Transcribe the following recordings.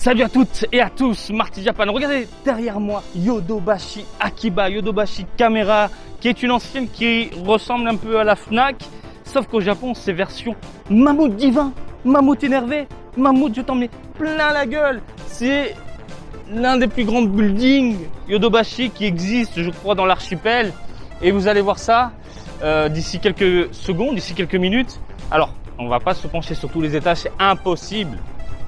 Salut à toutes et à tous, Marty Japan. Regardez derrière moi Yodobashi Akiba, Yodobashi Camera, qui est une ancienne qui ressemble un peu à la Fnac, sauf qu'au Japon c'est version mammouth divin, mammouth énervé, mammouth je t'en mets plein la gueule. C'est l'un des plus grands buildings Yodobashi qui existe, je crois, dans l'archipel. Et vous allez voir ça d'ici quelques secondes, d'ici quelques minutes. Alors, on va pas se pencher sur tous les étages, c'est impossible.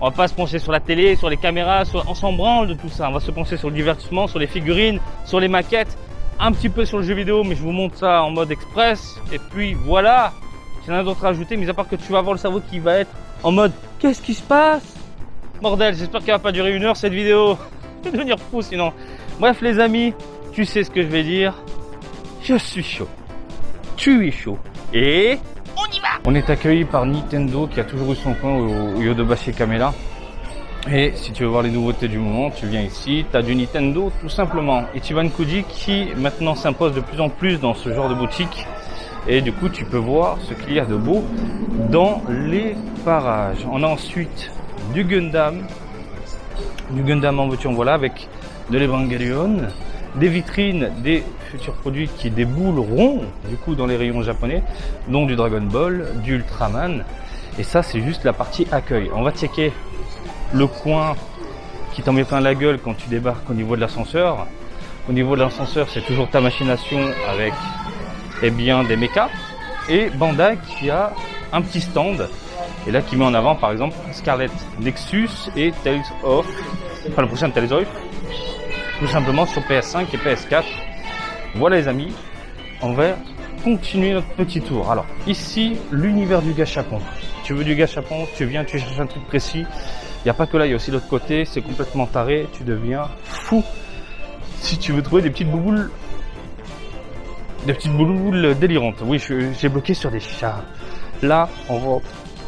On va pas se pencher sur la télé, sur les caméras, on s'en branle de tout ça. On va se pencher sur le divertissement, sur les figurines, sur les maquettes, un petit peu sur le jeu vidéo, mais je vous montre ça en mode express. Et puis voilà, j'ai rien d'autre à ajouter, mis à part que tu vas avoir le cerveau qui va être en mode qu'est-ce qui se passe? Bordel, j'espère qu'elle va pas durer 1 heure cette vidéo. Je vais devenir fou sinon. Bref les amis, tu sais ce que je vais dire. Je suis chaud. Tu es chaud. Et on y va! On est accueilli par Nintendo qui a toujours eu son coin au Yodobashi Kamera. Et si tu veux voir les nouveautés du moment, tu viens ici, tu as du Nintendo tout simplement. Ichiban Kuji qui maintenant s'impose de plus en plus dans ce genre de boutique. Et du coup tu peux voir ce qu'il y a de beau dans les parages. On a ensuite du Gundam en voiture, voilà, avec de l'Evangelion, des vitrines, des futurs produits qui débouleront du coup dans les rayons japonais, dont du Dragon Ball, du Ultraman. Et ça c'est juste la partie accueil. On va checker le coin qui t'en met plein la gueule quand tu débarques au niveau de l'ascenseur. Au niveau de l'ascenseur, c'est toujours ta machination avec des mechas. Et Bandai qui a un petit stand, et là qui met en avant par exemple Scarlet Nexus et Tales of, enfin le prochain Tales of, tout simplement sur PS5 et PS4. Voilà les amis, on va continuer notre petit tour. Alors ici, l'univers du gachapon. Tu veux du gachapon, tu viens, tu cherches un truc précis. Il n'y a pas que là, il y a aussi l'autre côté, c'est complètement taré, tu deviens fou. Si tu veux trouver des petites bouboules délirantes. Oui, j'ai bloqué sur des chats. Là, on va...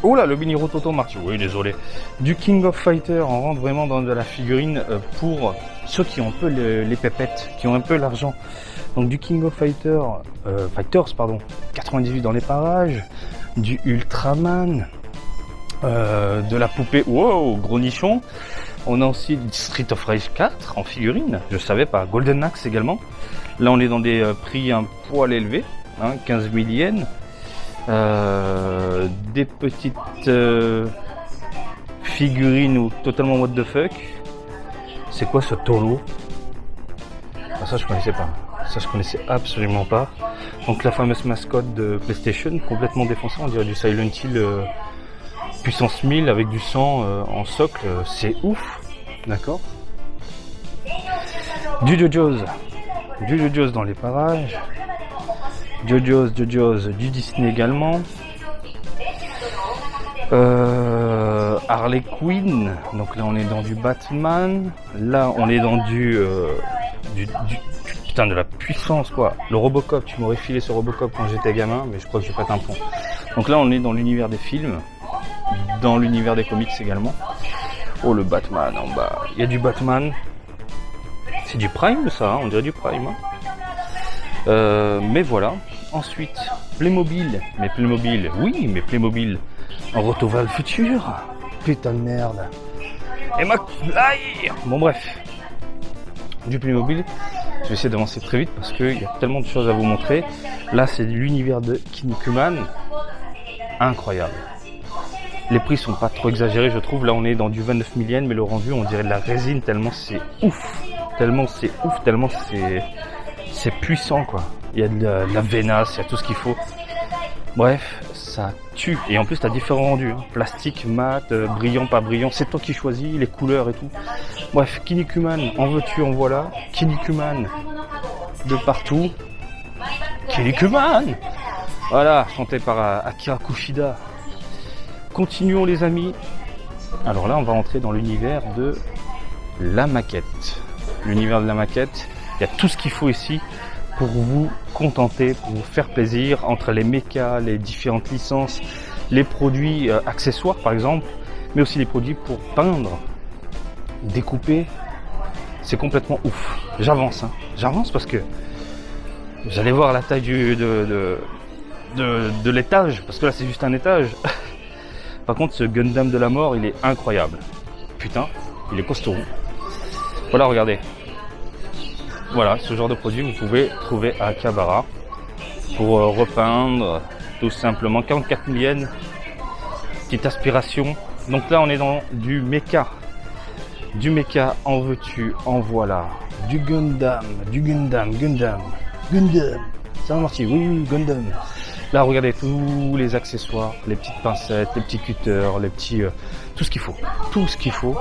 Oh là, le mini Rototo Marty. Oui, désolé. Du King of Fighter, on rentre vraiment dans de la figurine pour ceux qui ont un peu les pépettes, qui ont un peu l'argent. Donc du King of Fighters, 98 dans les parages, du Ultraman, de la poupée, wow, gros nichon. On a aussi du Street of Rage 4 en figurine, je savais pas, Golden Axe également. Là on est dans des prix un poil élevés, 15 000 yens. Des petites figurines ou totalement what the fuck. C'est quoi ce Tolo? Ça je connaissais pas. Ça je connaissais absolument pas. Donc la fameuse mascotte de PlayStation, complètement défoncée, on dirait du Silent Hill puissance 1000 avec du sang en socle, c'est ouf. D'accord. Du JoJo's dans les parages. JoJo's, du Disney également. Harley Quinn, donc là on est dans du Batman. Là on est dans du putain de la puissance quoi. Le Robocop, tu m'aurais filé ce Robocop quand j'étais gamin, mais je crois que je vais pas un pont. Donc là on est dans l'univers des films, dans l'univers des comics également. Oh le Batman en bas, il y a du Batman. C'est du Prime ça, on dirait du Prime. Mais voilà. Ensuite, Playmobil. Mais Playmobil, oui, mais Playmobil en Rotoval futur. Putain de merde. Et McFly. Bon bref. Du Playmobil. Je vais essayer d'avancer très vite parce qu'il y a tellement de choses à vous montrer. Là, c'est l'univers de Kinnikuman. Incroyable. Les prix sont pas trop exagérés, je trouve. Là, on est dans du 29 000 yens, mais le rendu, on dirait de la résine tellement c'est ouf. Tellement c'est puissant, quoi. Il y a de la veinasse, il y a tout ce qu'il faut. Bref, ça tue. Et en plus, tu as différents rendus. Plastique, mat, brillant, pas brillant. C'est toi qui choisis les couleurs et tout. Bref, Kinnikuman, en veux-tu, en voilà. Kinnikuman de partout. Kinnikuman. Voilà, chanté par Akira Kushida. Continuons les amis. Alors là, on va entrer dans l'univers de la maquette. L'univers de la maquette, il y a tout ce qu'il faut ici pour vous contenter, pour vous faire plaisir entre les mechas, les différentes licences, les produits accessoires par exemple, mais aussi les produits pour peindre, découper. C'est complètement ouf. J'avance parce que vous allez voir la taille de l'étage, parce que là c'est juste un étage. Par contre ce Gundam de la mort il est incroyable. Putain, Il est costaud. Voilà, regardez. Voilà, ce genre de produit vous pouvez trouver à Akihabara pour repeindre tout simplement 44 000 yens. Petite aspiration. Donc là, on est dans du mecha. Du mecha, en veux-tu, en voilà. Du Gundam. Gundam. Ça va marcher, oui, Gundam. Là, regardez tous les accessoires, les petites pincettes, les petits cutters, les petits... tout ce qu'il faut. Tout ce qu'il faut.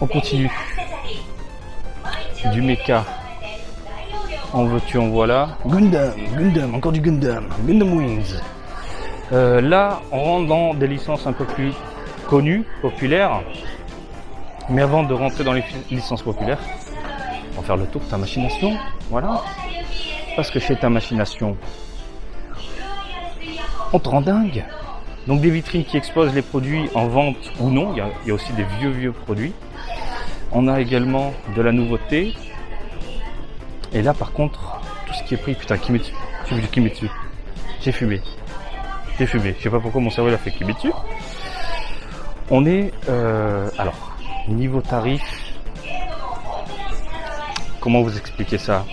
On continue. Du mecha. En veux-tu, en voilà. Gundam, encore du Gundam Wings. Là, on rentre dans des licences un peu plus connues, populaires. Mais avant de rentrer dans les licences populaires, on va faire le tour de ta machination. Voilà. Parce que chez ta machination, on te rend dingue. Donc des vitrines qui exposent les produits en vente ou non. Il y a aussi des vieux produits. On a également de la nouveauté. Et là, par contre, tout ce qui est pris... Putain, Kimetsu. J'ai vu du Kimetsu. J'ai fumé. Je sais pas pourquoi mon cerveau il a fait Kimetsu. On est... alors, niveau tarif... Comment vous expliquer ça?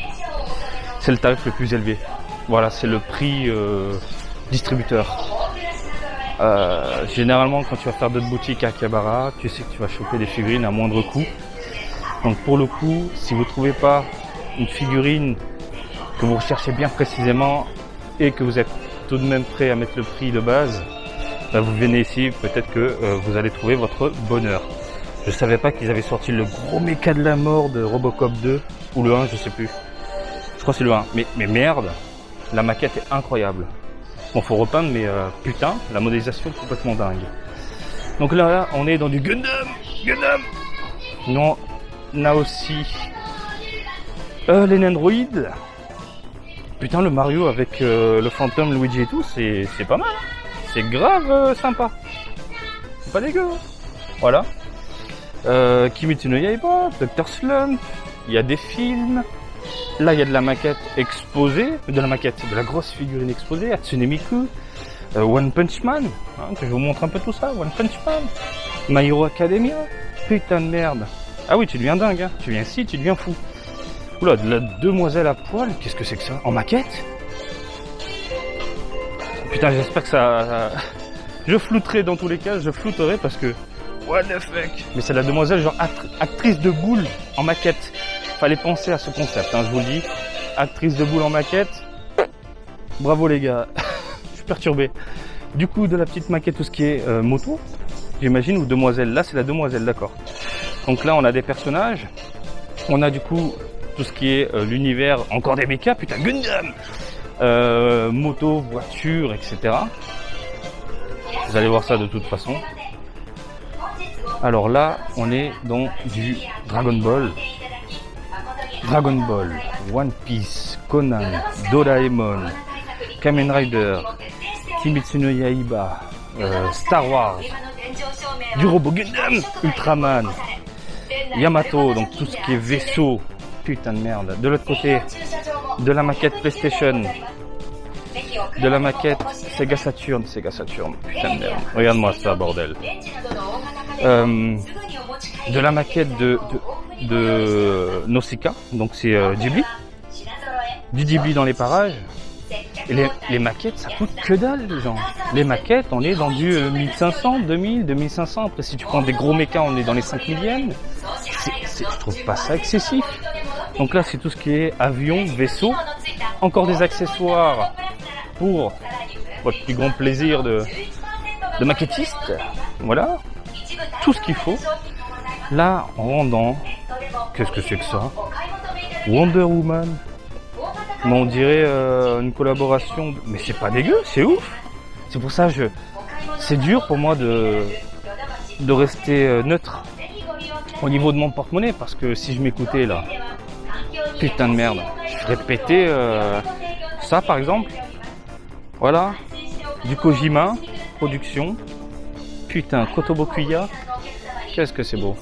C'est le tarif le plus élevé. Voilà, c'est le prix distributeur. Généralement, quand tu vas faire d'autres boutiques à Akihabara, tu sais que tu vas choper des figurines à moindre coût. Donc pour le coup, si vous ne trouvez pas une figurine que vous recherchez bien précisément et que vous êtes tout de même prêt à mettre le prix de base, ben vous venez ici, peut-être que vous allez trouver votre bonheur. Je savais pas qu'ils avaient sorti le gros méca de la mort de Robocop 2 ou le 1, je sais plus. Je crois que c'est le 1. Mais merde, la maquette est incroyable. Bon, faut repeindre, mais putain, la modélisation est complètement dingue. Donc là, on est dans du Gundam. Non, on a aussi les Nendroid. Putain, le Mario avec le fantôme Luigi et tout, c'est pas mal. C'est grave sympa. C'est pas dégueu. Voilà. Kimetsu no Yaiba, Dr. Slump, il y a des films. Là, il y a de la maquette exposée, de la grosse figurine exposée, Hatsune Miku, One Punch Man, hein, que je vous montre un peu tout ça, One Punch Man, My Hero Academia, putain de merde. Ah oui, tu deviens dingue, hein. Tu viens ici, tu deviens fou. Oula, de la demoiselle à poil, qu'est-ce que c'est que ça? En maquette? Putain, j'espère que ça... Je flouterai dans tous les cas, je flouterai parce que... What the fuck? Mais c'est la demoiselle genre actrice de boule en maquette. Fallait penser à ce concept, hein, je vous le dis. Actrice de boule en maquette. Bravo les gars. Je suis perturbé. Du coup, de la petite maquette, tout ce qui est moto, j'imagine, ou demoiselle. Là, c'est la demoiselle, d'accord. Donc là, on a des personnages. On a du coup tout ce qui est l'univers, encore des mechas, putain, Gundam, moto, voiture, etc. Vous allez voir ça de toute façon. Alors là, on est dans du Dragon Ball, One Piece, Conan, Doraemon, Kamen Rider, Kimetsu no Yaiba, Star Wars, du robot Gundam, Ultraman, Yamato, donc tout ce qui est vaisseau, putain de merde. De l'autre côté, de la maquette PlayStation, de la maquette Sega Saturn, putain de merde. Regarde-moi ça, bordel. De la maquette de Nausicaa, donc c'est Ghibli, du Ghibli dans les parages. Et les maquettes, ça coûte que dalle, les gens. Les maquettes, on est dans du 1500, 2000, 2500. Après, si tu prends des gros mechas, on est dans les 5000 yens. Je trouve pas ça excessif. Donc là, c'est tout ce qui est avion, vaisseau. Encore des accessoires pour votre plus grand plaisir de maquettiste. Voilà. Tout ce qu'il faut. Là, on rentre dans... Qu'est-ce que c'est que ça? Wonder Woman. Mais on dirait une collaboration... Mais c'est pas dégueu, c'est ouf. C'est pour ça que c'est dur pour moi de rester neutre au niveau de mon porte-monnaie. Parce que si je m'écoutais là, putain de merde, je ferais péter ça par exemple. Voilà, du Kojima, production. Putain, Kotobukiya, qu'est-ce que c'est beau.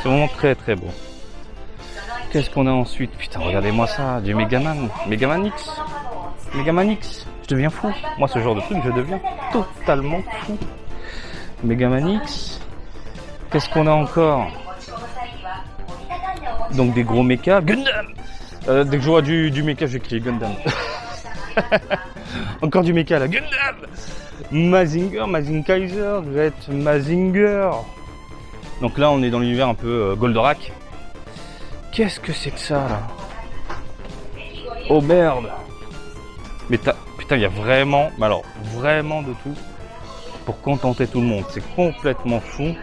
C'est vraiment très très beau. Qu'est-ce qu'on a ensuite? Putain, regardez-moi ça, du Megaman X. Je deviens fou. Moi, ce genre de truc, je deviens totalement fou. Megaman X. Qu'est-ce qu'on a encore? Donc des gros mechas. Gundam. Dès que je vois du mecha, j'écris Gundam. Encore du mecha là. Gundam. Mazinger, Mazinkaiser, Jet Mazinger. Donc là, on est dans l'univers un peu Goldorak. Qu'est-ce que c'est que ça là? Oh merde! Mais putain, il y a vraiment, mais alors vraiment de tout pour contenter tout le monde. C'est complètement fou.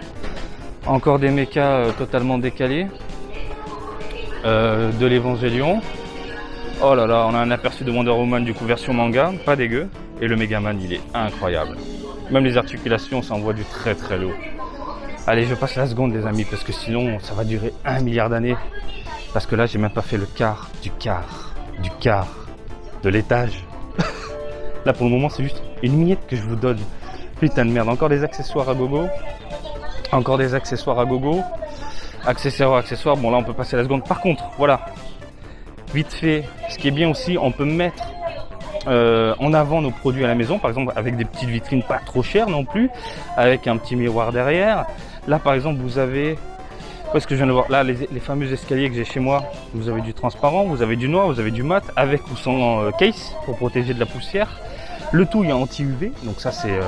Encore des mechas totalement décalés. De l'Evangelion. Oh là là, on a un aperçu de Wonder Woman du coup version manga, pas dégueu. Et le Megaman, il est incroyable. Même les articulations, ça envoie du très très lourd. Allez, je passe la seconde les amis, parce que sinon ça va durer 1 milliard d'années. Parce que là, j'ai même pas fait le quart de l'étage. Là pour le moment, c'est juste une miette que je vous donne. Putain de merde, encore des accessoires à gogo. Encore des accessoires à gogo. Accessoires, bon là on peut passer la seconde. Par contre, voilà, vite fait, ce qui est bien aussi, on peut mettre en avant nos produits à la maison, par exemple avec des petites vitrines pas trop chères non plus, avec un petit miroir derrière. Là par exemple vous avez, où est-ce que je viens de voir, là les fameux escaliers que j'ai chez moi, vous avez du transparent, vous avez du noir, vous avez du mat, avec ou sans case pour protéger de la poussière. Le tout il y a anti-UV, donc ça c'est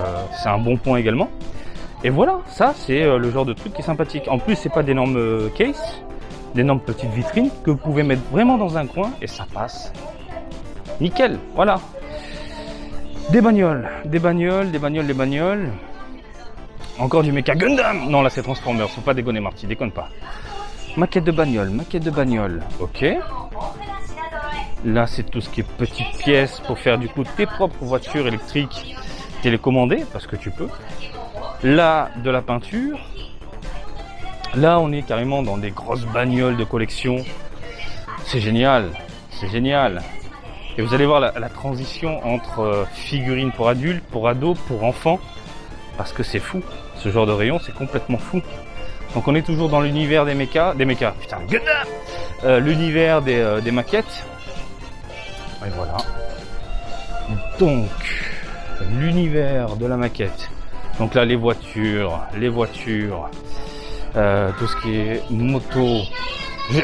un bon point également. Et voilà, ça c'est le genre de truc qui est sympathique. En plus c'est pas d'énormes cases, d'énormes petites vitrines que vous pouvez mettre vraiment dans un coin et ça passe nickel, voilà. Des bagnoles. Encore du mecha Gundam. Non là c'est Transformers, faut pas déconner Marty, déconne pas. Maquette de bagnole, ok. Là c'est tout ce qui est petites pièces pour faire du coup tes propres voitures électriques télécommandées, parce que tu peux. Là de la peinture. Là on est carrément dans des grosses bagnoles de collection. C'est génial. Et vous allez voir la transition entre figurines pour adultes, pour ados, pour enfants. Parce que c'est fou. Ce genre de rayon, c'est complètement fou. Donc on est toujours dans l'univers des mechas, putain, l'univers des maquettes. Et voilà. Donc, l'univers de la maquette. Donc là, les voitures, tout ce qui est moto.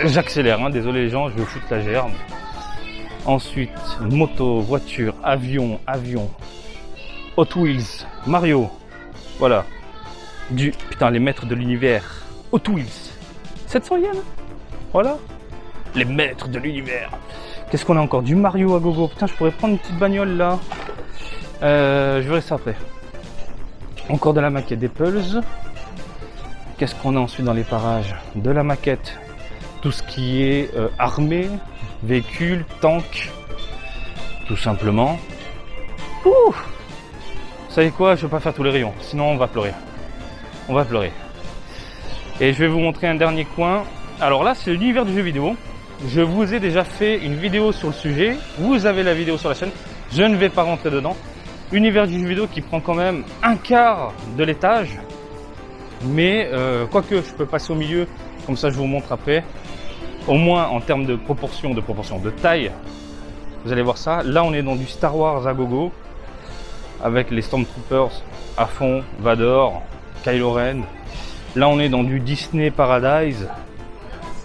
J'accélère, hein, désolé les gens, je vais foutre la gerbe. Ensuite, moto, voiture, avion, Hot Wheels, Mario. Voilà. Putain, les maîtres de l'univers. Hot Wheels. 700 yens. Voilà. Les maîtres de l'univers. Qu'est-ce qu'on a encore? Du Mario à gogo. Putain, je pourrais prendre une petite bagnole là. Je verrai ça après. Encore de la maquette des Pulse. Qu'est-ce qu'on a ensuite dans les parages? De la maquette. Tout ce qui est armée, véhicule, tank. Tout simplement. Ouh! Vous savez quoi? Je ne vais pas faire tous les rayons. Sinon, on va pleurer. Et je vais vous montrer un dernier coin. Alors là, c'est l'univers du jeu vidéo. Je vous ai déjà fait une vidéo sur le sujet. Vous avez la vidéo sur la chaîne. Je ne vais pas rentrer dedans. Univers du jeu vidéo qui prend quand même un quart de l'étage. Mais quoique je peux passer au milieu, comme ça je vous montre après. Au moins en termes de proportion, de taille. Vous allez voir ça. Là on est dans du Star Wars à gogo. Avec les Stormtroopers à fond, Vador, Kylo Ren. Là on est dans du Disney Paradise.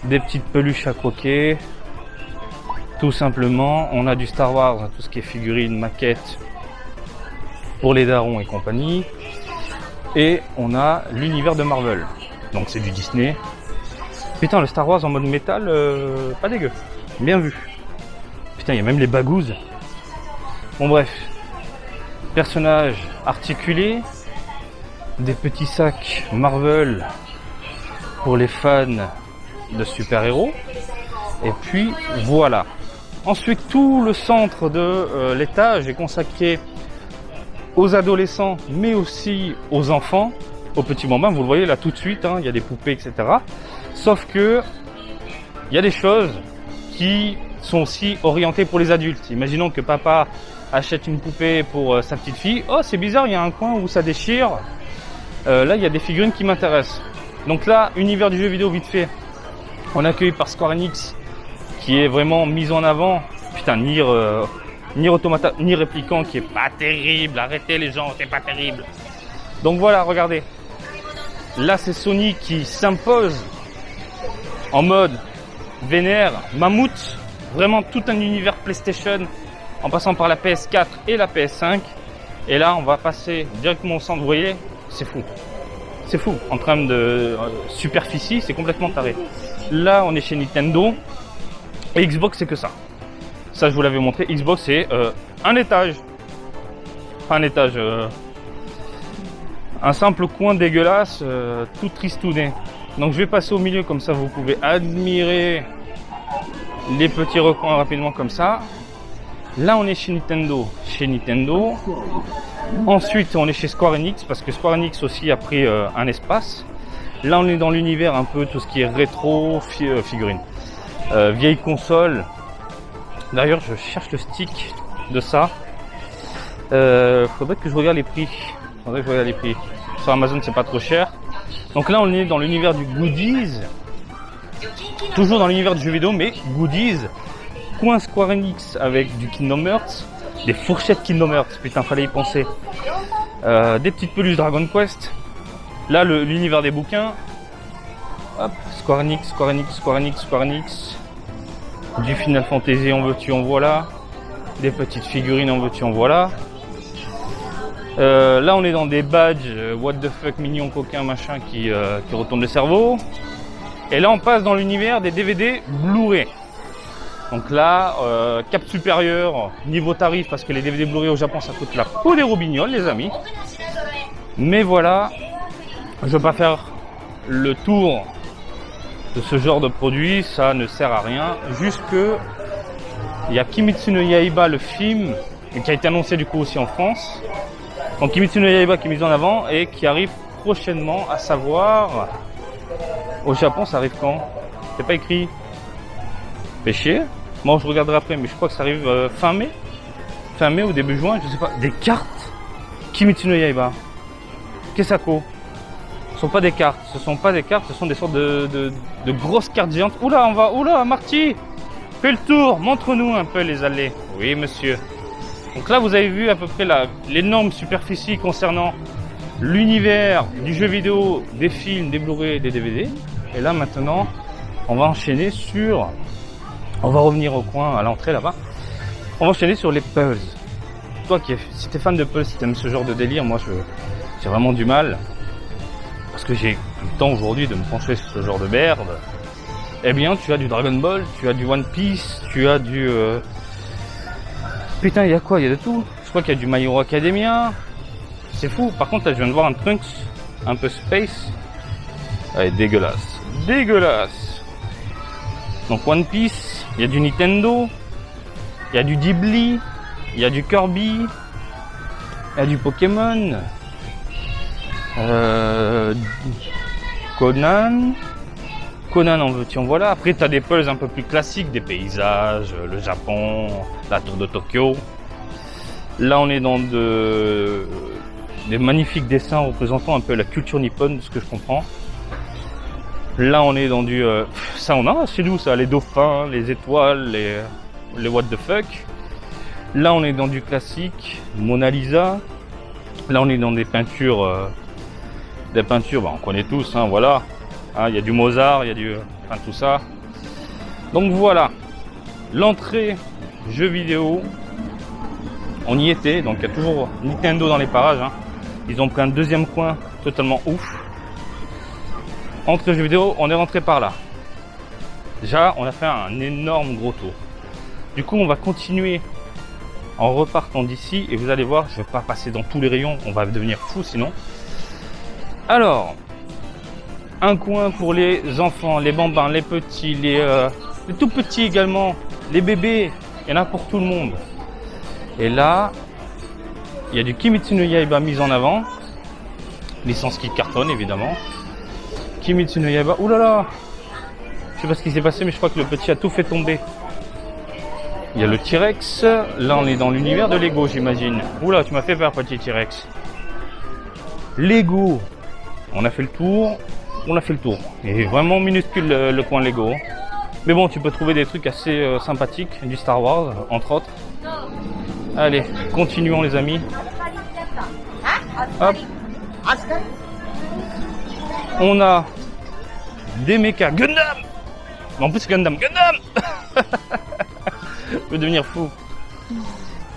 Des petites peluches à croquer. Tout simplement, on a du Star Wars, tout ce qui est figurines, maquettes. Pour les darons et compagnie. Et on a l'univers de Marvel. Donc c'est du Disney. Putain, le Star Wars en mode métal, pas dégueu. Bien vu. Putain, il y a même les bagouzes. Bon bref. Personnages articulés. Des petits sacs Marvel pour les fans de super-héros. Et puis voilà. Ensuite, tout le centre de l'étage est consacré aux adolescents, mais aussi aux enfants, aux petits bambins. Vous le voyez là tout de suite, hein, il y a des poupées, etc. Sauf que il y a des choses qui sont aussi orientées pour les adultes. Imaginons que papa achète une poupée pour sa petite fille. Oh, c'est bizarre, il y a un coin où ça déchire. Là, il y a des figurines qui m'intéressent. Donc là, univers du jeu vidéo vite fait. On est accueilli par Square Enix, qui est vraiment mise en avant. Putain, Nier Automata, Nier Replicant qui est pas terrible. Arrêtez les gens, c'est pas terrible. Donc voilà, regardez. Là, c'est Sony qui s'impose en mode vénère, Mammouth, vraiment tout un univers PlayStation, en passant par la PS4 et la PS5. Et là, on va passer directement au centre. Vous voyez, c'est fou. C'est fou. En termes de superficie, c'est complètement taré. Là, on est chez Nintendo. Et Xbox, c'est que ça. Ça, je vous l'avais montré. Xbox, c'est un étage. Enfin, un étage. Un simple coin dégueulasse, tout tristouné. Donc, je vais passer au milieu, comme ça, vous pouvez admirer les petits recoins rapidement, comme ça. Là, on est chez Nintendo. Ensuite, on est chez Square Enix, parce que Square Enix aussi a pris un espace. Là, on est dans l'univers un peu tout ce qui est rétro, figurines, vieille console. D'ailleurs, je cherche le stick de ça. Faudrait que je regarde les prix. Sur Amazon, c'est pas trop cher. Donc là, on est dans l'univers du goodies. Toujours dans l'univers du jeu vidéo, mais goodies. Coin Square Enix avec du Kingdom Hearts, des fourchettes Kingdom Hearts, putain, fallait y penser. Des petites peluches Dragon Quest. Là, l'univers des bouquins. Hop, Square Enix. Du Final Fantasy, en veux-tu, en voilà. Des petites figurines, en veux-tu, en voilà. Là, on est dans des badges, what the fuck, mignon, coquin, machin, qui retournent le cerveau. Et là, on passe dans l'univers des DVD Blu-ray. Donc là, cap supérieur, niveau tarif, parce que les DVD Blu-ray au Japon, ça coûte la peau des robignoles, les amis. Mais voilà, je ne veux pas faire le tour de ce genre de produit, ça ne sert à rien. Juste que il y a Kimetsu no Yaiba, le film, qui a été annoncé du coup aussi en France. Donc Kimetsu no Yaiba qui est mis en avant et qui arrive prochainement, à savoir, au Japon, ça arrive quand? C'est pas écrit. Fait chier. Moi, je regarderai après, mais je crois que ça arrive fin mai ou début juin, je sais pas. Des cartes Kimetsu no Yaiba. Kesako. Ce sont pas des cartes, ce sont des sortes de grosses cartes géantes. Oula, Marty, fais le tour, montre-nous un peu les allées. Oui, monsieur. Donc là, vous avez vu à peu près l'énorme superficie concernant l'univers du jeu vidéo, des films, des Blu-ray, des DVD. Et là, maintenant, on va enchaîner sur... On va revenir au coin, à l'entrée là-bas. On va enchaîner sur les puzzles. Toi, si t'es fan de puzzles, si t'aimes ce genre de délire, moi, j'ai vraiment du mal. Parce que j'ai le temps aujourd'hui de me pencher sur ce genre de merde. Eh bien, tu as du Dragon Ball, tu as du One Piece, tu as du... Putain, il y a quoi? Il y a de tout. Je crois qu'il y a du My Hero Academia. C'est fou. Par contre, là, je viens de voir un Trunks un peu space. Ouais, dégueulasse. Donc One Piece, il y a du Nintendo, il y a du Ghibli, il y a du Kirby, il y a du Pokémon, Conan en veux-tu en voilà. Après tu as des puzzles un peu plus classiques, des paysages, le Japon, la tour de Tokyo. Là on est dans des magnifiques dessins représentant un peu la culture nippone, de ce que je comprends. Là on est dans du... ça on a chez nous ça, les dauphins, les étoiles, les what the fuck. Là on est dans du classique, Mona Lisa. Là on est dans des peintures, on connaît tous, hein, voilà. Il y a du Mozart, il y a du... Enfin tout ça. Donc voilà, l'entrée jeux vidéo, on y était, donc il y a toujours Nintendo dans les parages. Hein. Ils ont pris un deuxième coin totalement ouf. Entre jeux vidéo, on est rentré par là. Déjà, on a fait un énorme gros tour. Du coup, on va continuer en repartant d'ici. Et vous allez voir, je ne vais pas passer dans tous les rayons. On va devenir fou sinon. Alors, un coin pour les enfants, les bambins, les petits, les tout petits également, les bébés. Il y en a pour tout le monde. Et là, il y a du Kimetsu no Yaiba mis en avant. Licence qui cartonne, évidemment. Kimetsu no Yaiba. Ouh là là, je sais pas ce qui s'est passé, mais je crois que le petit a tout fait tomber. Il y a le T-Rex. Là, on est dans l'univers de Lego, j'imagine. Oula, tu m'as fait peur, petit T-Rex. Lego. On a fait le tour. Il est vraiment minuscule le coin Lego. Mais bon, tu peux trouver des trucs assez sympathiques, du Star Wars, entre autres. Allez, continuons les amis. Hop. On a des mechas Gundam. Mais en plus, c'est Gundam. Gundam. Je vais devenir fou.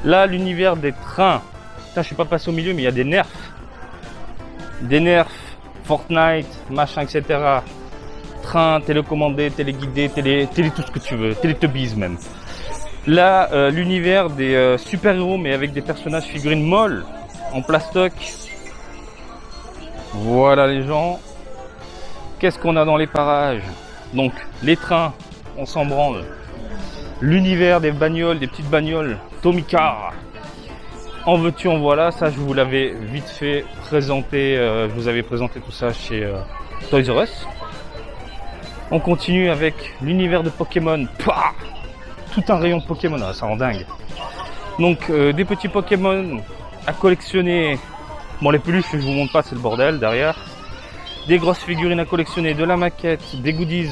Là, l'univers des trains. Putain, je suis pas passé au milieu, mais il y a des nerfs. Des nerfs, Fortnite, machin, etc. Train, télécommandé, téléguidé, télé tout ce que tu veux, télétubbies même. Là, l'univers des super-héros, mais avec des personnages figurines molles, en plastoc. Voilà les gens. Qu'est-ce qu'on a dans les parages? Donc, les trains, on s'en branle. L'univers des bagnoles, des petites bagnoles, Tomica. En veux-tu, en voilà, ça je vous l'avais vite fait présenter, je vous avais présenté tout ça chez Toys R Us. On continue avec l'univers de Pokémon. Pah, tout un rayon de Pokémon, ah, ça rend dingue. Donc des petits Pokémon à collectionner. Bon, les peluches je vous montre pas, c'est le bordel derrière. Des grosses figurines à collectionner, de la maquette, des goodies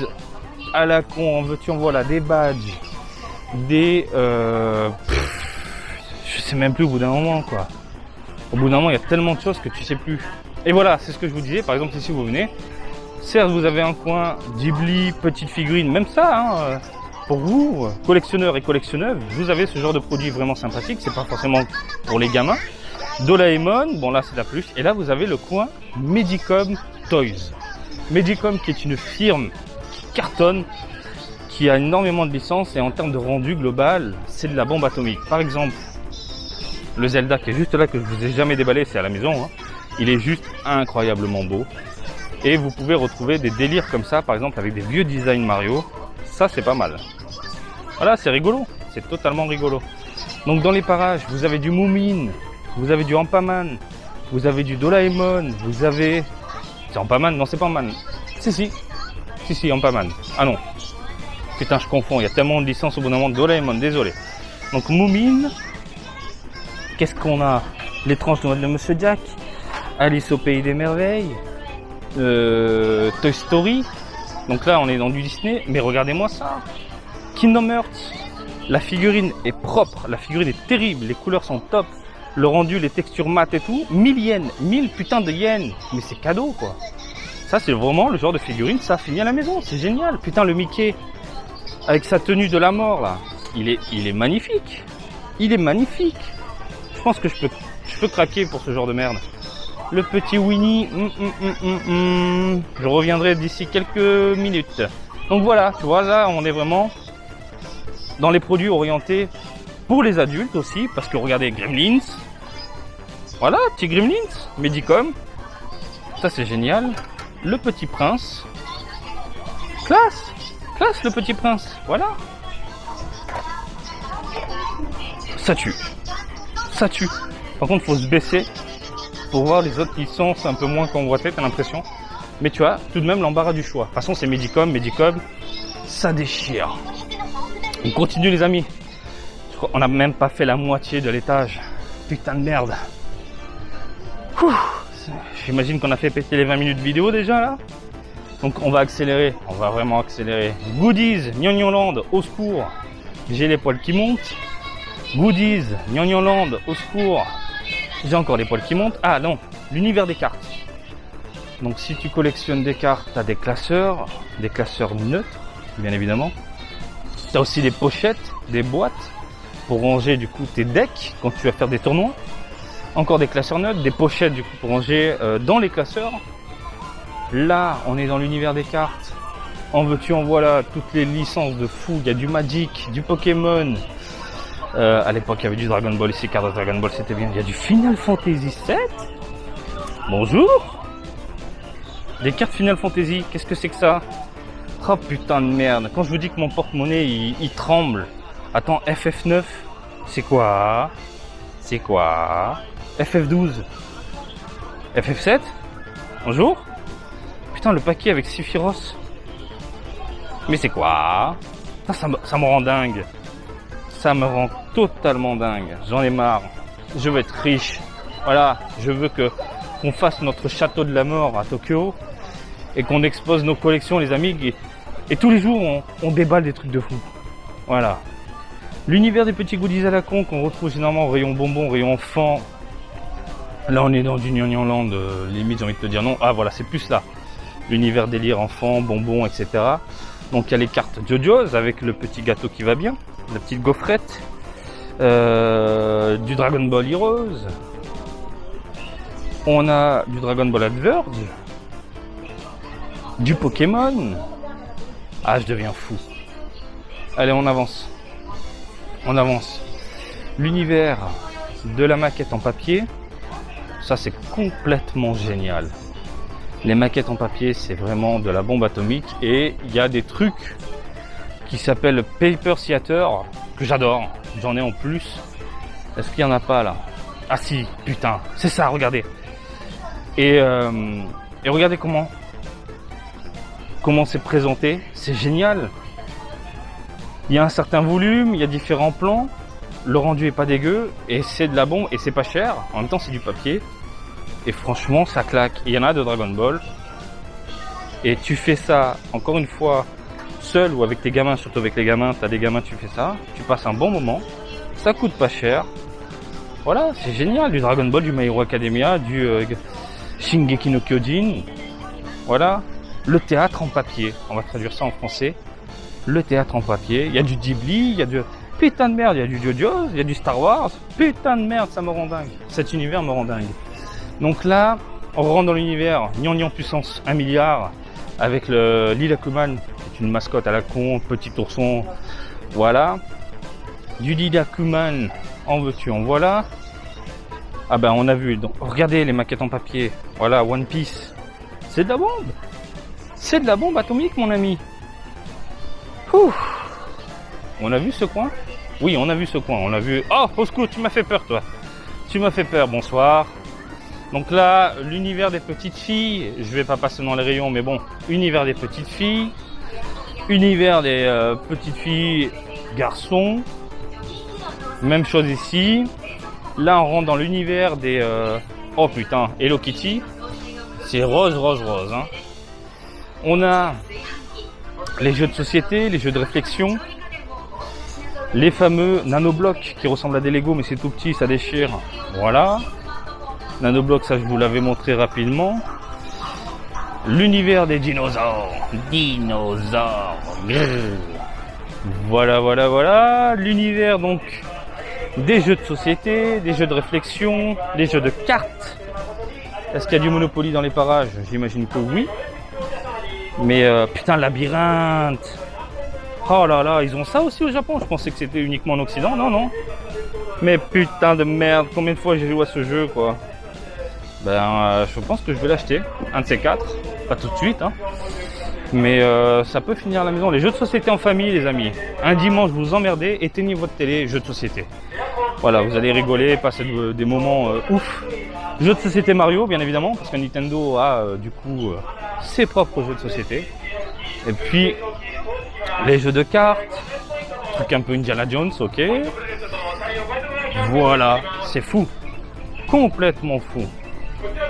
à la con, en veux-tu, en voilà, des badges, des... je sais même plus au bout d'un moment quoi. Au bout d'un moment il y a tellement de choses que tu sais plus. Et voilà, c'est ce que je vous disais, par exemple ici vous venez, certes vous avez un coin Ghibli, petite figurine, même ça hein, pour vous, collectionneurs et collectionneuses, vous avez ce genre de produit vraiment sympathique, c'est pas forcément pour les gamins. Doraemon, bon là c'est la peluche, et là vous avez le coin Medicom Toys. Medicom qui est une firme qui cartonne, qui a énormément de licences et en termes de rendu global, c'est de la bombe atomique. Par exemple, le Zelda qui est juste là, que je vous ai jamais déballé, c'est à la maison, hein. Il est juste incroyablement beau. Et vous pouvez retrouver des délires comme ça, par exemple avec des vieux designs Mario. Ça c'est pas mal. Voilà, c'est rigolo, c'est totalement rigolo. Donc dans les parages, vous avez du Moomin, vous avez du Ampaman, vous avez du Doraemon, vous avez... C'est Ampaman? Non, c'est pas Ampaman. Si, Ampaman. Ah non. Putain, je confonds, il y a tellement de licences au bout d'un moment. Doraemon, désolé. Donc Moomin. Qu'est-ce qu'on a? L'étrange Noël de Monsieur Jack, Alice au Pays des Merveilles, Toy Story. Donc là, on est dans du Disney, mais regardez-moi ça. Kingdom Hearts. La figurine est propre, la figurine est terrible, les couleurs sont top. Le rendu, les textures mates et tout. 1000 yens, 1000 putains de yens. Mais c'est cadeau, quoi. Ça, c'est vraiment le genre de figurine, ça finit à la maison. C'est génial. Putain, le Mickey, avec sa tenue de la mort, là, il est magnifique. Il est magnifique. Je pense que je peux craquer pour ce genre de merde. Le petit Winnie, je reviendrai d'ici quelques minutes. Donc voilà, tu vois, là, on est vraiment dans les produits orientés pour les adultes aussi, parce que regardez, Gremlins. Voilà, petit Gremlins, Medicom. Ça, c'est génial. Le Petit Prince. Classe le Petit Prince. Voilà. Ça tue. Par contre, faut se baisser pour voir les autres licences un peu moins convoitées, t'as l'impression. Mais tu as tout de même l'embarras du choix. De toute façon, c'est Medicom, ça déchire. On continue, les amis. Je crois qu'on n'a même pas fait la moitié de l'étage. Putain de merde. J'imagine qu'on a fait péter les 20 minutes vidéo déjà là. Donc on va accélérer, on va vraiment accélérer. Goodies, Gnagnoland, au secours. J'ai les poils qui montent. Goodies, Gnagnoland, au secours. J'ai encore les poils qui montent. Ah non, l'univers des cartes. Donc si tu collectionnes des cartes, tu as des classeurs neutres, bien évidemment. Tu as aussi des pochettes, des boîtes pour ranger du coup tes decks quand tu vas faire des tournois. Encore des classeurs neutres, des pochettes du coup pour ranger dans les classeurs. Là, on est dans l'univers des cartes. En veux-tu, en voilà, toutes les licences de fou. Il y a du Magic, du Pokémon. À l'époque, il y avait du Dragon Ball ici, car Dragon Ball c'était bien. Il y a du Final Fantasy 7. Bonjour. Des cartes Final Fantasy, qu'est-ce que c'est que ça? Oh putain de merde. Quand je vous dis que mon porte-monnaie il tremble. Attends, FF9, c'est quoi? C'est quoi? FF12, FF7. Bonjour. Putain, le paquet avec Sephiroth. Mais c'est quoi? Putain, ça me rend dingue. Ça me rend totalement dingue. J'en ai marre. Je veux être riche. Voilà, je veux qu'on fasse notre château de la mort à Tokyo et qu'on expose nos collections, les amis. Et tous les jours, on déballe des trucs de fou. Voilà. L'univers des petits goodies à la con qu'on retrouve généralement au rayon bonbons, rayon enfants. Là, on est dans du Gnagnoland, limite, j'ai envie de te dire non. Ah, voilà, c'est plus là. L'univers délire enfants, bonbons, etc. Donc il y a les cartes JoJo's avec le petit gâteau qui va bien, la petite gaufrette, du Dragon Ball Heroes, on a du Dragon Ball Adverge, du Pokémon. Ah, je deviens fou. Allez, on avance. On avance. L'univers de la maquette en papier, ça c'est complètement génial. Les maquettes en papier, c'est vraiment de la bombe atomique. Et il y a des trucs qui s'appellent Paper Theater, que j'adore. J'en ai en plus. Est-ce qu'il n'y en a pas là? Ah si, putain, c'est ça, regardez. Et regardez comment c'est présenté. C'est génial. Il y a un certain volume, il y a différents plans. Le rendu est pas dégueu. Et c'est de la bombe et c'est pas cher. En même temps, c'est du papier. Et franchement, ça claque. Il y en a de Dragon Ball. Et tu fais ça, encore une fois, seul ou avec tes gamins, surtout avec les gamins. Tu as des gamins, tu fais ça. Tu passes un bon moment. Ça coûte pas cher. Voilà, c'est génial. Du Dragon Ball, du My Hero Academia, du Shingeki no Kyojin. Voilà. Le théâtre en papier. On va traduire ça en français. Le théâtre en papier. Il y a du Ghibli, il y a du... Putain de merde, il y a du JoJo's, il y a du Star Wars. Putain de merde, ça me rend dingue. Cet univers me rend dingue. Donc là, on rentre dans l'univers Gnangnan puissance 1 milliard avec le Lilakuman, qui est une mascotte à la con, petit ourson. Voilà. Du Lilakuman, en veux-tu, en voilà. Ah ben on a vu, donc regardez les maquettes en papier. Voilà, One Piece. C'est de la bombe. C'est de la bombe atomique, mon ami. Ouh. On a vu ce coin? Oui, on a vu ce coin. On a vu... Oh, au secours, tu m'as fait peur, toi. Tu m'as fait peur, bonsoir. Donc là, l'univers des petites filles. Je vais pas passer dans les rayons, mais bon. Univers des petites filles. Univers des petites filles, garçons. Même chose ici. Là, on rentre dans l'univers des... Oh putain, Hello Kitty. C'est rose, rose, rose. Hein. On a les jeux de société, les jeux de réflexion. Les fameux nanoblocs qui ressemblent à des Lego, mais c'est tout petit, ça déchire. Voilà. Nanoblocs, ça je vous l'avais montré rapidement. L'univers des dinosaures. Dinosaures. Grrr. Voilà, voilà, voilà. L'univers donc des jeux de société, des jeux de réflexion, des jeux de cartes. Est-ce qu'il y a du Monopoly dans les parages? J'imagine que oui. Mais putain, labyrinthe. Oh là là, ils ont ça aussi au Japon. Je pensais que c'était uniquement en Occident. Non, non. Mais putain de merde, combien de fois j'ai joué à ce jeu, quoi. Ben, je pense que je vais l'acheter. Un de ces quatre. Pas tout de suite, hein. Mais ça peut finir à la maison. Les jeux de société en famille, les amis. Un dimanche, vous emmerdez, éteignez votre télé, jeux de société. Voilà, vous allez rigoler, passer des moments ouf. Jeux de société Mario, bien évidemment, parce que Nintendo a du coup ses propres jeux de société. Et puis, les jeux de cartes, truc un peu Indiana Jones, ok. Voilà, c'est fou. Complètement fou.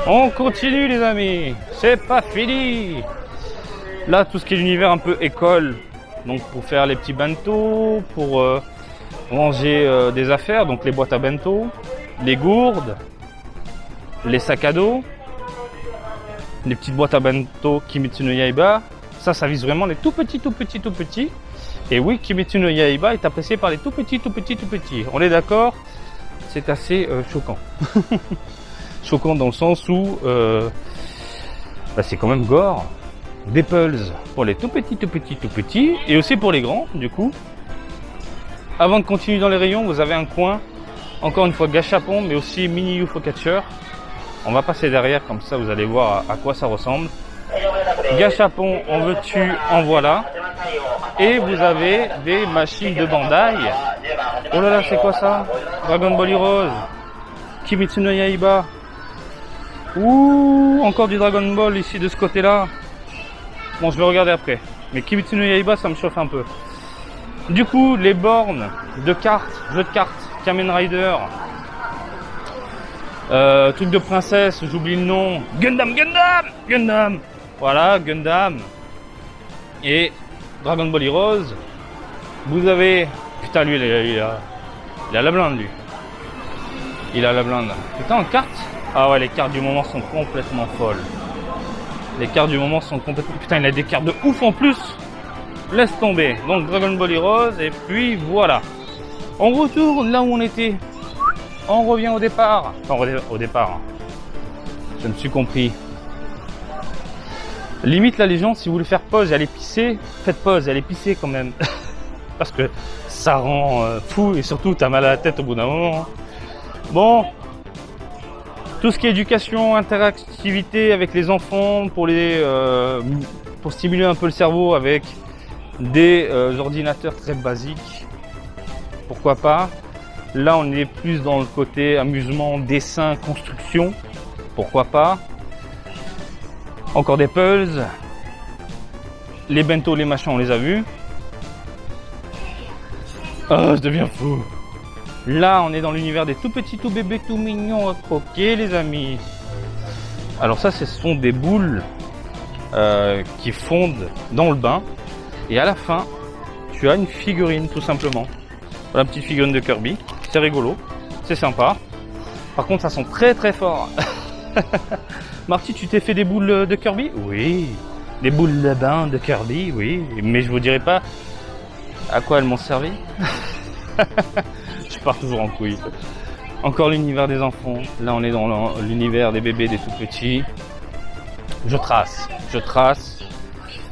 On continue, les amis. C'est pas fini. Là, tout ce qui est l'univers un peu école, donc pour faire les petits bento, pour ranger des affaires, donc les boîtes à bento, les gourdes, les sacs à dos, les petites boîtes à bento Kimetsu no Yaiba. Ça vise vraiment les tout petits, tout petits, tout petits. Et oui, Kimetsu no Yaiba est apprécié par les tout petits, tout petits, tout petits. On est d'accord? C'est assez choquant. Choquant dans le sens où bah, c'est quand même gore. Des pulls pour les tout petits, tout petits, tout petits. Et aussi pour les grands, du coup. Avant de continuer dans les rayons, vous avez un coin. Encore une fois, gâchapon, mais aussi mini UFO catcher. On va passer derrière, comme ça vous allez voir à quoi ça ressemble. Gâchapon, en veux-tu, en voilà. Et vous avez des machines de Bandai. Oh là là, c'est quoi ça? Dragon Ball Heroes, Kimetsu no Yaiba. Ouh, encore du Dragon Ball ici de ce côté-là. Bon, je vais regarder après. Mais Kimetsu no Yaiba, ça me chauffe un peu. Du coup, les bornes de cartes, jeux de cartes, Kamen Rider, truc de princesse, j'oublie le nom. Gundam. Voilà, Gundam. Et Dragon Ball Heroes. Vous avez... Putain, lui, il a la blinde, lui. Il a la blinde. Putain, en cartes. Ah ouais, les cartes du moment sont complètement folles. Les cartes du moment sont complètement... Putain, il a des cartes de ouf en plus. laisse tomber. Donc Dragon Ball Heroes, et puis voilà. On retourne là où on était. On revient au départ. Enfin, au départ. Je me suis compris. Limite, là, les gens, si vous voulez faire pause et aller pisser, faites pause et allez pisser quand même. Parce que ça rend fou et surtout, t'as mal à la tête au bout d'un moment. Bon. Tout ce qui est éducation, interactivité avec les enfants, pour stimuler un peu le cerveau avec des ordinateurs très basiques. Pourquoi pas. Là, on est plus dans le côté amusement, dessin, construction. Pourquoi pas. Encore des puzzles. Les bento, les machins, on les a vus. Oh, je deviens fou. Là, on est dans l'univers des tout petits, tout bébés, tout mignons à croquer, les amis. Alors ça, ce sont des boules qui fondent dans le bain. Et à la fin, tu as une figurine, tout simplement. Voilà, une petite figurine de Kirby. C'est rigolo, c'est sympa. Par contre, ça sent très très fort. Marty, tu t'es fait des boules de Kirby? Oui. Des boules de bain de Kirby, oui. Mais je vous dirai pas à quoi elles m'ont servi. Je pars toujours en couille. Encore l'univers des enfants. Là, on est dans l'univers des bébés, des tout petits. Je trace.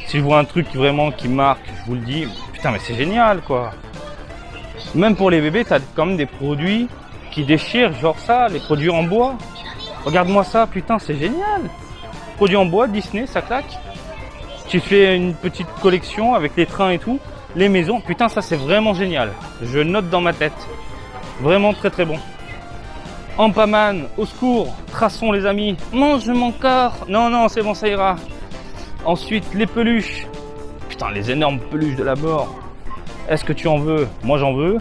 Si je vois un truc vraiment qui marque, je vous le dis. Putain, mais c'est génial, quoi. Même pour les bébés, t'as quand même des produits qui déchirent, genre ça, les produits en bois. Regarde-moi ça, putain, c'est génial. Produits en bois, Disney, ça claque. Tu fais une petite collection avec les trains et tout. Les maisons, putain, ça c'est vraiment génial. Je note dans ma tête. Vraiment très très bon. Ampaman, au secours, traçons les amis. Mange mon corps. Non, non, c'est bon, ça ira. Ensuite, les peluches. Putain, les énormes peluches de la mort. Est-ce que tu en veux? Moi j'en veux.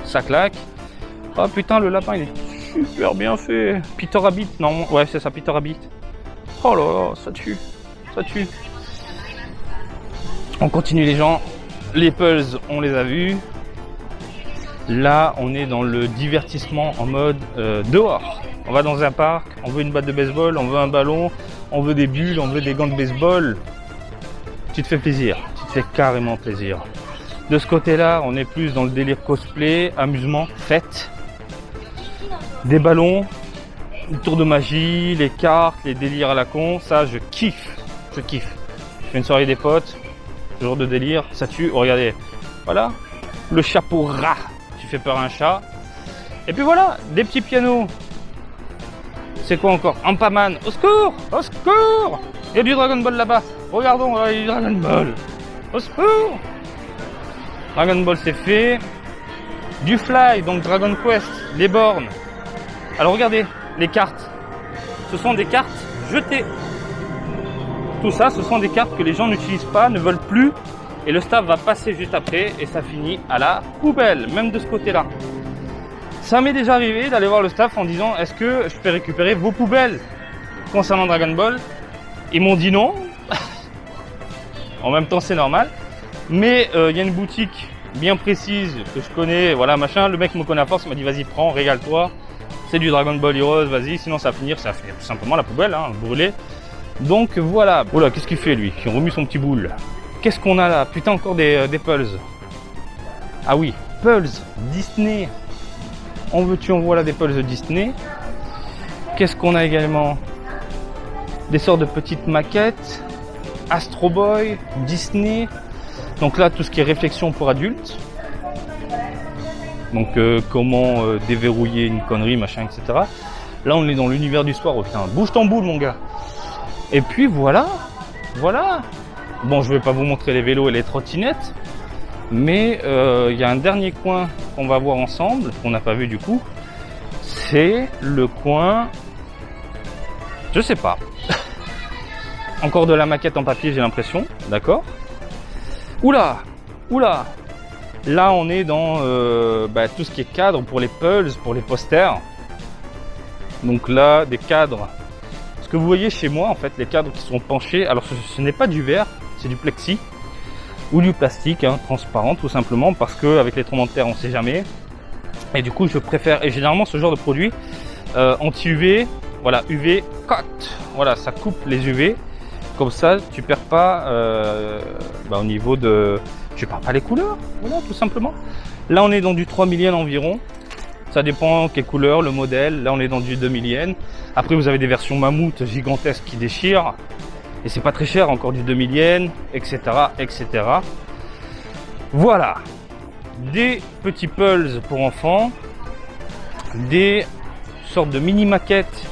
Ça claque. Oh putain, le lapin il est super bien fait. Peter Rabbit, non, ouais c'est ça, Peter Rabbit. Oh là là, ça tue. Ça tue. On continue les gens. Les puzzles, on les a vus. Là, on est dans le divertissement en mode dehors. On va dans un parc, on veut une batte de baseball, on veut un ballon, on veut des bulles, on veut des gants de baseball. Tu te fais plaisir, tu te fais carrément plaisir. De ce côté-là, on est plus dans le délire cosplay, amusement, fête. Des ballons, une tour de magie, les cartes, les délires à la con, ça je kiffe, je kiffe. Je fais une soirée des potes, ce genre de délire, ça tue. Oh, regardez, voilà, le chapeau rat, tu fais peur à un chat. Et puis voilà, des petits pianos. C'est quoi encore? Ampaman, au secours, au secours. Il y a du Dragon Ball là-bas, regardons, il y a du Dragon Ball. Au secours. Dragon Ball c'est fait. Du Fly, donc Dragon Quest, les bornes. Alors regardez, les cartes. Ce sont des cartes jetées. Tout ça, ce sont des cartes que les gens n'utilisent pas, ne veulent plus. Et le staff va passer juste après et ça finit à la poubelle, même de ce côté-là. Ça m'est déjà arrivé d'aller voir le staff en disant: est-ce que je peux récupérer vos poubelles concernant Dragon Ball? Ils m'ont dit non. En même temps, c'est normal. Mais il y a une boutique bien précise que je connais, voilà machin. Le mec me connaît à force, il m'a dit: vas-y, prends, régale-toi. C'est du Dragon Ball Heroes, vas-y, sinon ça va finir tout simplement la poubelle, hein, brûlée. Donc voilà. Oh là, qu'est-ce qu'il fait lui? Il remue son petit boule. Qu'est-ce qu'on a là? Putain, encore des Pulse. Ah oui, Pulse, Disney. En veux-tu, en voilà des Pulse de Disney. Qu'est-ce qu'on a également? Des sortes de petites maquettes. Astro Boy, Disney. Donc là, tout ce qui est réflexion pour adultes. Donc comment déverrouiller une connerie, machin, etc. Là, on est dans l'univers du soir. Oh putain, bouge ton boule, mon gars. Et puis voilà, voilà. Bon, je vais pas vous montrer les vélos et les trottinettes, mais il y a un dernier coin qu'on va voir ensemble, qu'on n'a pas vu du coup. C'est le coin, je sais pas. Encore de la maquette en papier, j'ai l'impression, d'accord. Oula, oula. Là, on est dans tout ce qui est cadre pour les pulls, pour les posters. Donc là, des cadres. Ce que vous voyez chez moi, en fait, les cadres qui sont penchés. Alors, ce n'est pas du verre, c'est du plexi ou du plastique, hein, transparent, tout simplement, parce que avec les tremblements de terre, on ne sait jamais. Et du coup, je préfère. Et généralement, ce genre de produit anti-UV, voilà, UV cote. Voilà, ça coupe les UV. Comme ça, tu perds pas au niveau de tu perds pas les couleurs. Voilà, tout simplement. Là, on est dans du 3000 yens environ. Ça dépend quelle couleur, le modèle. Là, on est dans du 2000 yens. Après, vous avez des versions mammouth gigantesques qui déchirent. Et c'est pas très cher, encore du 2000 yens, etc., etc. Voilà. Des petits pulls pour enfants. Des sortes de mini maquettes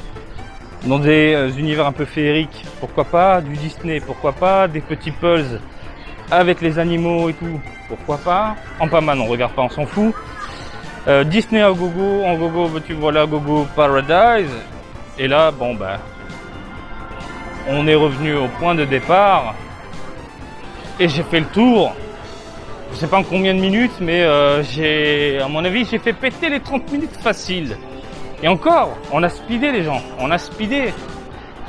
dans des univers un peu féeriques. Pourquoi pas. Du Disney, pourquoi pas. Des petits pulls avec les animaux et tout. Pourquoi pas. En Paman, on regarde pas, on s'en fout. Disney à gogo, en gogo, tu vois là, gogo Paradise. Et là, bon bah, on est revenu au point de départ. Et j'ai fait le tour. Je sais pas en combien de minutes, mais à mon avis, j'ai fait péter les 30 minutes faciles. Et encore, on a speedé les gens, on a speedé.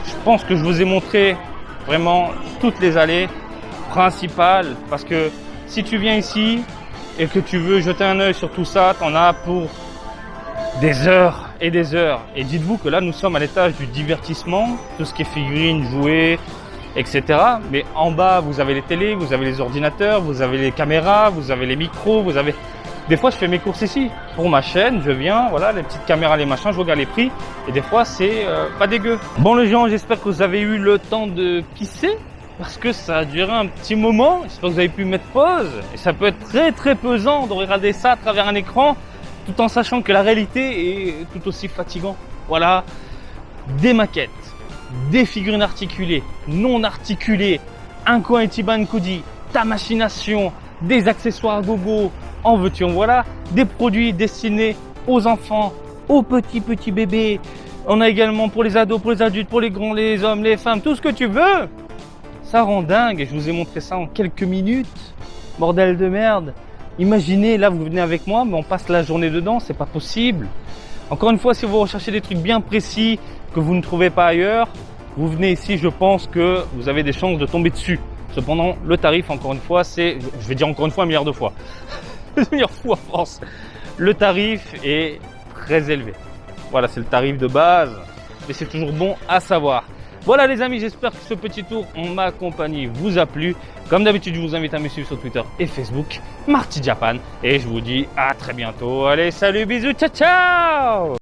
Je pense que je vous ai montré vraiment toutes les allées principales. Parce que si tu viens ici, et que tu veux jeter un œil sur tout ça, t'en as pour des heures et des heures. Et dites-vous que là, nous sommes à l'étage du divertissement, tout ce qui est figurines, jouets, etc. Mais en bas, vous avez les télés, vous avez les ordinateurs, vous avez les caméras, vous avez les micros, vous avez... Des fois, je fais mes courses ici. Pour ma chaîne, je viens, voilà, les petites caméras, les machins, je regarde les prix. Et des fois, c'est pas dégueu. Bon les gens, j'espère que vous avez eu le temps de pisser. Parce que ça a duré un petit moment, j'espère que vous avez pu mettre pause. Et ça peut être très très pesant de regarder ça à travers un écran, tout en sachant que la réalité est tout aussi fatigant. Voilà, des maquettes, des figurines articulées, non articulées, un coin Ichiban Kudi, ta machination, des accessoires à gogo, en veux-tu en voilà, des produits destinés aux enfants, aux petits bébés. On a également pour les ados, pour les adultes, pour les grands, les hommes, les femmes, tout ce que tu veux. Ça rend dingue et je vous ai montré ça en quelques minutes. Bordel de merde. Imaginez, là vous venez avec moi, mais on passe la journée dedans, c'est pas possible. Encore une fois, si vous recherchez des trucs bien précis que vous ne trouvez pas ailleurs, vous venez ici, je pense que vous avez des chances de tomber dessus. Cependant, le tarif, encore une fois, c'est, je vais dire encore une fois un milliard de fois. Un milliard de fois en France. Le tarif est très élevé. Voilà, c'est le tarif de base, mais c'est toujours bon à savoir. Voilà les amis, j'espère que ce petit tour en ma compagnie vous a plu. Comme d'habitude, je vous invite à me suivre sur Twitter et Facebook, Marty Japan. Et je vous dis à très bientôt. Allez, salut, bisous, ciao, ciao!